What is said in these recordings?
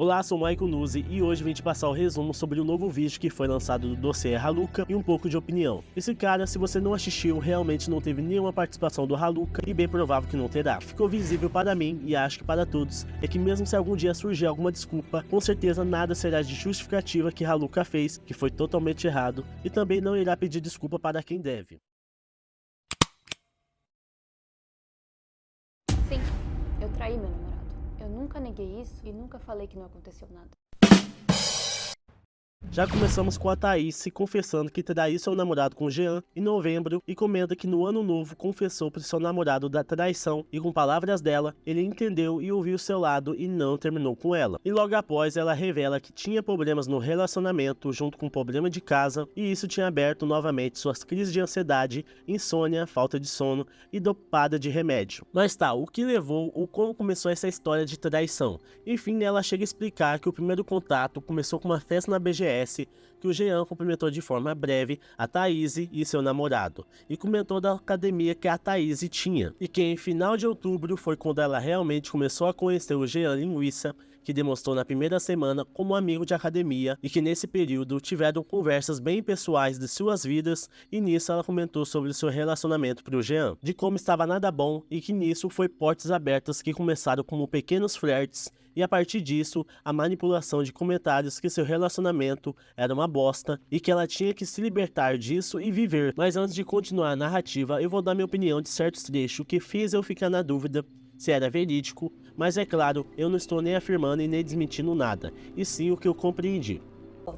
Olá, sou Michael Nuzzi e hoje vim te passar o resumo sobre o novo vídeo que foi lançado do dossiê Haluca e um pouco de opinião. Esse cara, se você não assistiu, realmente não teve nenhuma participação do Haluca e bem provável que não terá. Ficou visível para mim e acho que para todos, é que mesmo se algum dia surgir alguma desculpa, com certeza nada será de justificativa que Haluca fez, que foi totalmente errado, e também não irá pedir desculpa para quem deve. Sim, eu traí meu namorado. Eu nunca neguei isso e nunca falei que não aconteceu nada. Já começamos com a Thaís se confessando que traiu seu namorado com Jean em novembro e comenta que no ano novo confessou para seu namorado da traição e com palavras dela, ele entendeu e ouviu seu lado e não terminou com ela. E logo após ela revela que tinha problemas no relacionamento junto com problema de casa e isso tinha aberto novamente suas crises de ansiedade, insônia, falta de sono e dopada de remédio. Mas tá, o que levou ou como começou essa história de traição? Enfim, ela chega a explicar que o primeiro contato começou com uma festa na BGS que o Jean cumprimentou de forma breve a Thaís e seu namorado, e comentou da academia que a Thaís tinha, e que em final de outubro foi quando ela realmente começou a conhecer o Jean Linguiça, que demonstrou na primeira semana como amigo de academia, e que nesse período tiveram conversas bem pessoais de suas vidas, e nisso ela comentou sobre o seu relacionamento para o Jean, de como estava nada bom, e que nisso foi portas abertas que começaram como pequenos flertes, e a partir disso, a manipulação de comentários que seu relacionamento era uma bosta e que ela tinha que se libertar disso e viver. Mas antes de continuar a narrativa, eu vou dar minha opinião de certos trechos que fez eu ficar na dúvida se era verídico, mas é claro, eu não estou nem afirmando e nem desmentindo nada, e sim o que eu compreendi.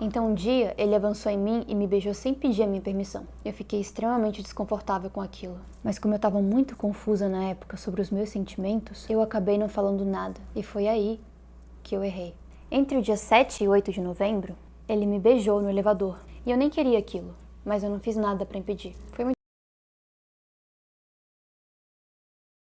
Então um dia ele avançou em mim e me beijou sem pedir a minha permissão. Eu fiquei extremamente desconfortável com aquilo. Mas como eu estava muito confusa na época sobre os meus sentimentos, eu acabei não falando nada. E foi aí que eu errei. Entre o dia 7 e 8 de novembro, ele me beijou no elevador. E eu nem queria aquilo, mas eu não fiz nada para impedir. Foi muito.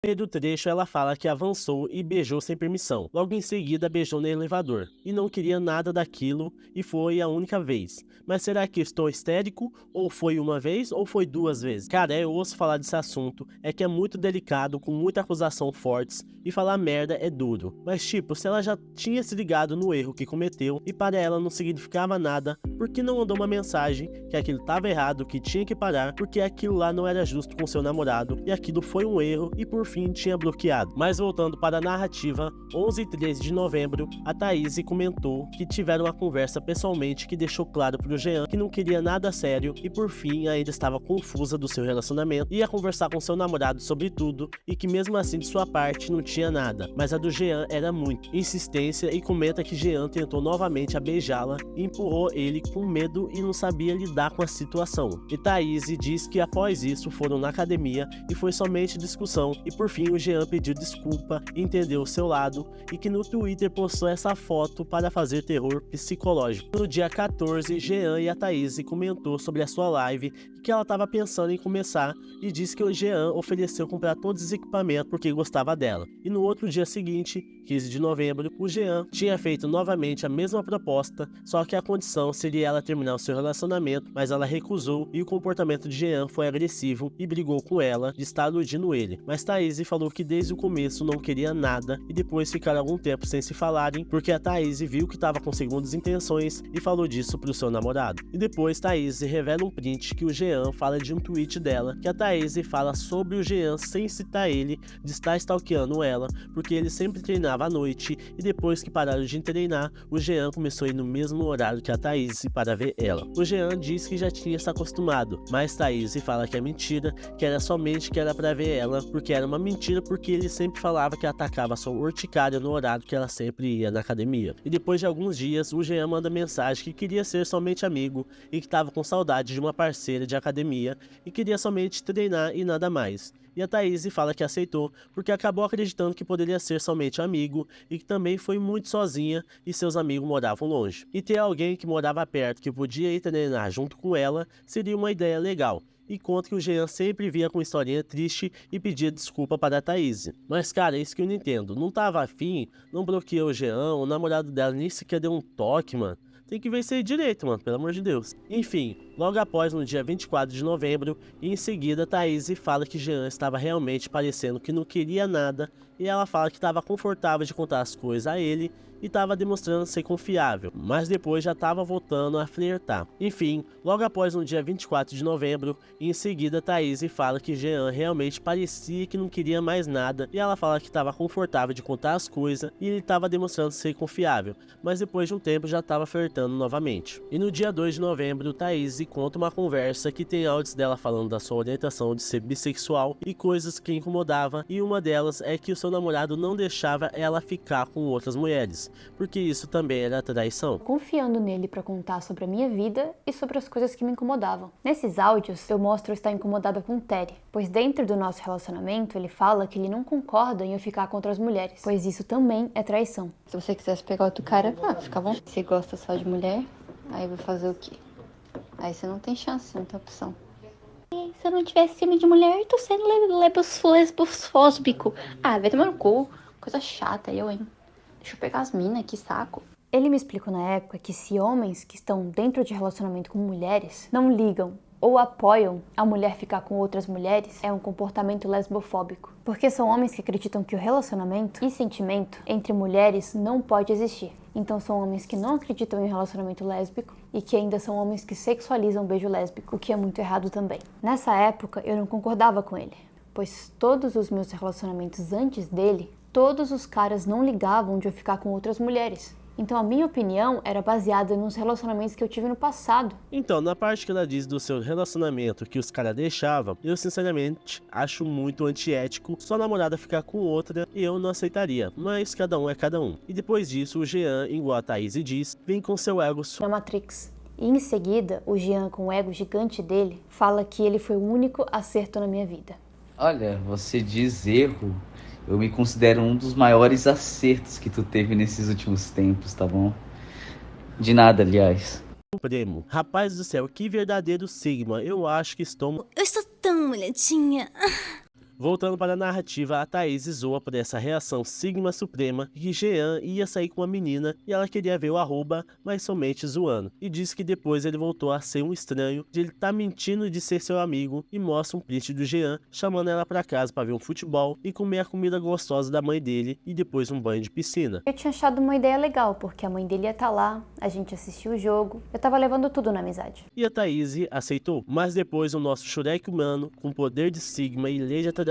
No meio do trecho ela fala que avançou e beijou sem permissão, logo em seguida beijou no elevador, e não queria nada daquilo e foi a única vez. Mas será que estou histérico? Ou foi uma vez ou foi duas vezes? Cara, eu ouço falar desse assunto, é que é muito delicado, com muita acusação fortes, e falar merda é duro. Mas tipo, se ela já tinha se ligado no erro que cometeu, e para ela não significava nada, por que não mandou uma mensagem que aquilo estava errado, que tinha que parar, porque aquilo lá não era justo com seu namorado, e aquilo foi um erro, e por fim tinha bloqueado. Mas voltando para a narrativa, 11 e 13 de novembro, a Thaís comentou que tiveram uma conversa pessoalmente que deixou claro pro Jean que não queria nada sério e por fim ainda estava confusa do seu relacionamento, ia conversar com seu namorado sobre tudo e que mesmo assim de sua parte não tinha nada, mas a do Jean era muito insistência e comenta que Jean tentou novamente a beijá-la e empurrou ele com medo e não sabia lidar com a situação. E Thaís diz que após isso foram na academia e foi somente discussão e por fim o Jean pediu desculpa, entendeu o seu lado e que no Twitter postou essa foto para fazer terror psicológico. No dia 14, Jean e a Thaís comentou sobre a sua live que ela estava pensando em começar e disse que o Jean ofereceu comprar todos os equipamentos porque gostava dela. E no outro dia seguinte, 15 de novembro, o Jean tinha feito novamente a mesma proposta, só que a condição seria ela terminar o seu relacionamento, mas ela recusou e o comportamento de Jean foi agressivo e brigou com ela de estar iludindo ele. Mas Thaís falou que desde o começo não queria nada e depois ficaram algum tempo sem se falarem porque a Thaís viu que estava com segundas intenções e falou disso pro seu namorado. E depois Thaís revela um print que o Jean fala de um tweet dela, que a Thaís fala sobre o Jean sem citar ele de estar stalkeando ela, porque ele sempre treinava à noite e depois que pararam de treinar, o Jean começou a ir no mesmo horário que a Thaís para ver ela. O Jean diz que já tinha se acostumado, mas Thaís fala que é mentira, que era somente que era para ver ela, porque era uma mentira porque ele sempre falava que atacava sua urticária no horário que ela sempre ia na academia. E depois de alguns dias, o Jean manda mensagem que queria ser somente amigo e que estava com saudade de uma parceira de academia e queria somente treinar e nada mais. E a Thaís fala que aceitou porque acabou acreditando que poderia ser somente amigo e que também foi muito sozinha e seus amigos moravam longe. E ter alguém que morava perto que podia ir treinar junto com ela seria uma ideia legal. E conta que o Jean sempre via com historinha triste e pedia desculpa para a Thaís. Mas cara, é isso que eu não entendo. Não tava afim, não bloqueou o Jean, o namorado dela nem sequer deu um toque, mano. Tem que ver isso aí direito, mano, pelo amor de Deus. Enfim, logo após no dia 24 de novembro, e em seguida Thaís fala que Jean estava realmente parecendo que não queria nada, e ela fala que estava confortável de contar as coisas a ele e estava demonstrando ser confiável, mas depois já estava voltando a flertar. Enfim, logo após no dia 24 de novembro, e em seguida Thaís fala que Jean realmente parecia que não queria mais nada, e ela fala que estava confortável de contar as coisas e ele estava demonstrando ser confiável, mas depois de um tempo já estava flertando novamente. E no dia 2 de novembro, Thaís conta uma conversa que tem áudios dela falando da sua orientação de ser bissexual e coisas que incomodava, e uma delas é que o seu namorado não deixava ela ficar com outras mulheres, porque isso também era traição. Confiando nele para contar sobre a minha vida e sobre as coisas que me incomodavam. Nesses áudios, eu mostro estar incomodada com Terry, pois dentro do nosso relacionamento ele fala que ele não concorda em eu ficar com outras mulheres, pois isso também é traição. Se você quisesse pegar outro cara, fica bom. Se gosta só de mulher, aí vai fazer o quê? Aí você não tem chance, não tem opção. Se eu não tivesse ciúme de mulher, eu tô sendo lesbofóbico. Vai tomar no cu. Coisa chata, hein? Deixa eu pegar as minas, que saco. Ele me explicou na época que se homens que estão dentro de relacionamento com mulheres não ligam ou apoiam a mulher ficar com outras mulheres, é um comportamento lesbofóbico. Porque são homens que acreditam que o relacionamento e sentimento entre mulheres não pode existir. Então são homens que não acreditam em relacionamento lésbico e que ainda são homens que sexualizam o beijo lésbico, o que é muito errado também. Nessa época eu não concordava com ele, pois todos os meus relacionamentos antes dele, todos os caras não ligavam de eu ficar com outras mulheres. Então a minha opinião era baseada nos relacionamentos que eu tive no passado. Então, na parte que ela diz do seu relacionamento que os caras deixavam, eu sinceramente acho muito antiético sua namorada ficar com outra e eu não aceitaria, mas cada um é cada um. E depois disso, o Jean, igual a Thaís diz, vem com seu ego na Matrix. E em seguida, o Jean, com o ego gigante dele, fala que ele foi o único acerto na minha vida. Olha, você diz erro. Eu me considero um dos maiores acertos que tu teve nesses últimos tempos, tá bom? De nada, aliás. Supremo. Rapaz do céu, que verdadeiro Sigma. Eu acho que estou... Eu estou tão molhadinha. Voltando para a narrativa, a Thaís zoa por essa reação Sigma Suprema que Jean ia sair com uma menina e ela queria ver o arroba, mas somente zoando. E diz que depois ele voltou a ser um estranho, de ele tá mentindo de ser seu amigo e mostra um print do Jean chamando ela para casa para ver um futebol e comer a comida gostosa da mãe dele e depois um banho de piscina. Eu tinha achado uma ideia legal, porque a mãe dele ia estar lá, a gente assistiu o jogo, eu tava levando tudo na amizade. E a Thaís aceitou, mas depois o nosso Shurek humano, com poder de Sigma e lei de atração,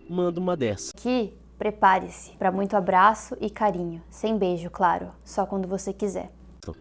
manda uma dessa. Que prepare-se para muito abraço e carinho, sem beijo, claro, só quando você quiser.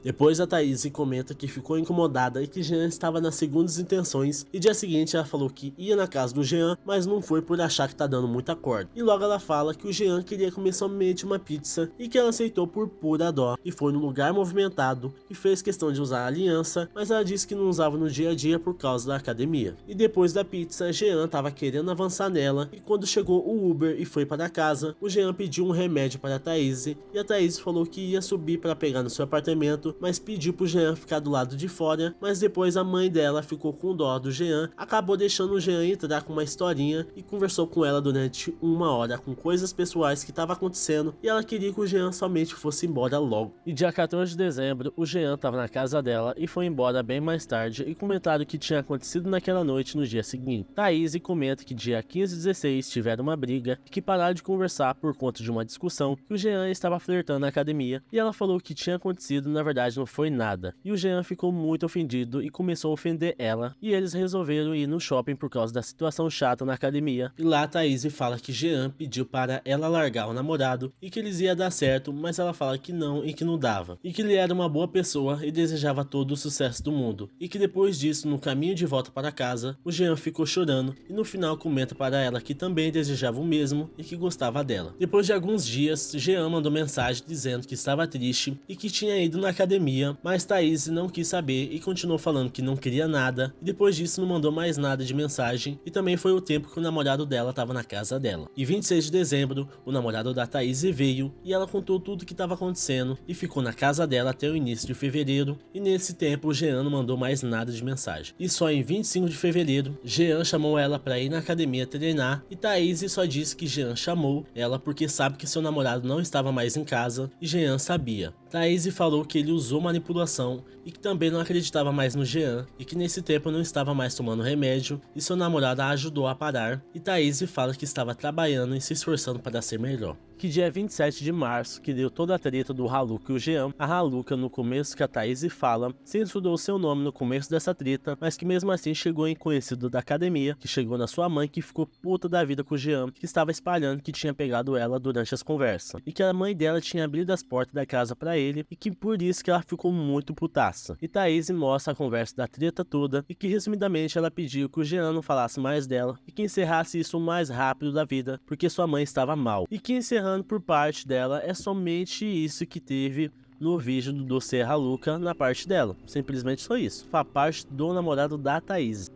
Depois a Thaís comenta que ficou incomodada e que Jean estava nas segundas intenções, e dia seguinte ela falou que ia na casa do Jean, mas não foi por achar que tá dando muita corda. E logo ela fala que o Jean queria comer somente uma pizza e que ela aceitou por pura dó, e foi num lugar movimentado e fez questão de usar a aliança, mas ela disse que não usava no dia a dia por causa da academia. E depois da pizza, Jean tava querendo avançar nela, e quando chegou o Uber e foi para casa, o Jean pediu um remédio para a Thaís, e a Thaís falou que ia subir para pegar no seu apartamento, mas pediu pro Jean ficar do lado de fora, mas depois a mãe dela ficou com dó do Jean, acabou deixando o Jean entrar com uma historinha e conversou com ela durante 1 hora com coisas pessoais que estavam acontecendo, e ela queria que o Jean somente fosse embora logo. E dia 14 de dezembro, o Jean estava na casa dela e foi embora bem mais tarde, e comentaram o que tinha acontecido naquela noite no dia seguinte. Thaís comenta que dia 15 e 16 tiveram uma briga e que pararam de conversar por conta de uma discussão, que o Jean estava flertando na academia, e ela falou que tinha acontecido na verdade não foi nada. E o Jean ficou muito ofendido e começou a ofender ela, e eles resolveram ir no shopping por causa da situação chata na academia. E lá a Thaís fala que Jean pediu para ela largar o namorado e que eles ia dar certo, mas ela fala que não e que não dava, e que ele era uma boa pessoa e desejava todo o sucesso do mundo, e que depois disso, no caminho de volta para casa, o Jean ficou chorando e no final comenta para ela que também desejava o mesmo e que gostava dela. Depois de alguns dias, Jean mandou mensagem dizendo que estava triste e que tinha ido na academia, mas Thaís não quis saber e continuou falando que não queria nada, e depois disso não mandou mais nada de mensagem, e também foi o tempo que o namorado dela estava na casa dela. E 26 de dezembro, o namorado da Thaís veio e ela contou tudo o que estava acontecendo e ficou na casa dela até o início de fevereiro, e nesse tempo o Jean não mandou mais nada de mensagem. E só em 25 de fevereiro, Jean chamou ela para ir na academia treinar, e Thaís só disse que Jean chamou ela porque sabe que seu namorado não estava mais em casa, e Jean sabia. Thaís falou que que ele usou manipulação e que também não acreditava mais no Jean e que nesse tempo não estava mais tomando remédio e seu namorado a ajudou a parar, e Thaís fala que estava trabalhando e se esforçando para ser melhor. Que dia 27 de março, que deu toda a treta do Haluca e o Jean, a Haluca, no começo que a Thaís fala, censurou seu nome no começo dessa treta, mas que mesmo assim chegou em conhecido da academia, que chegou na sua mãe, que ficou puta da vida com o Jean, que estava espalhando que tinha pegado ela durante as conversas, e que a mãe dela tinha abrido as portas da casa pra ele, e que por isso que ela ficou muito putaça. E Thaís mostra a conversa da treta toda, e que resumidamente ela pediu que o Jean não falasse mais dela, e que encerrasse isso o mais rápido da vida, porque sua mãe estava mal, e que encerrando por parte dela é somente isso que teve no vídeo do dossiê Haluca na parte dela, simplesmente só isso, foi a parte do namorado da Thaís.